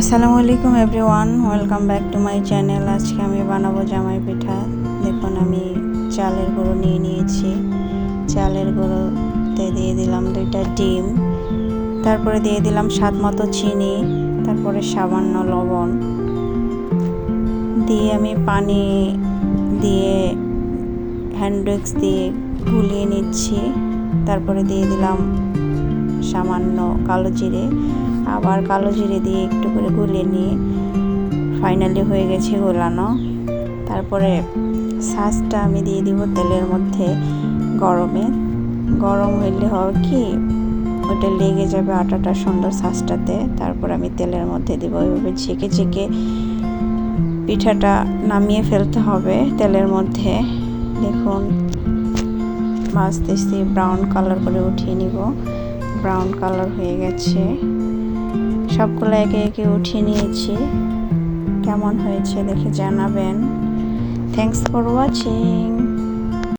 আসসালামু আলাইকুম everyone, welcome back to my channel. আজকে আমি বানাবো জামাই পিঠা। দেখুন আমি চালের গুঁড়ো নিয়ে নিয়েছি। চালের গুঁড়োতে দিয়ে দিলাম 2টা ডিম, তারপরে দিয়ে দিলাম স্বাদ মতো চিনি, তারপরে সামান্য লবণ দিয়ে আমি পানি দিয়ে হ্যান্ড উইক্স দিয়ে গুলিয়ে নিচ্ছি। তারপরে দিয়ে দিলাম সামান্য কালো জিরে, আবার কালো জিরে দিয়ে একটু করে গুলিয়ে নিয়ে ফাইনালি হয়ে গেছে গোলানো। তারপরে শাঁসটা আমি দিয়ে দিব তেলের মধ্যে গরম হইলে হবে কি ওটা লেগে যাবে আটাটা সুন্দর শাঁসটাতে। তারপর আমি তেলের মধ্যে দিব, এভাবে ছেঁকে ছেঁকে পিঠাটা নামিয়ে ফেলতে হবে তেলের মধ্যে। দেখুন আস্তে আস্তে ব্রাউন কালার করে উঠিয়ে নিব। ব্রাউন কালার হয়ে গেছে, সবগুলো একে একে উঠিয়ে নিয়েছি। কেমন হয়েছে দেখে জানাবেন। Thanks for watching.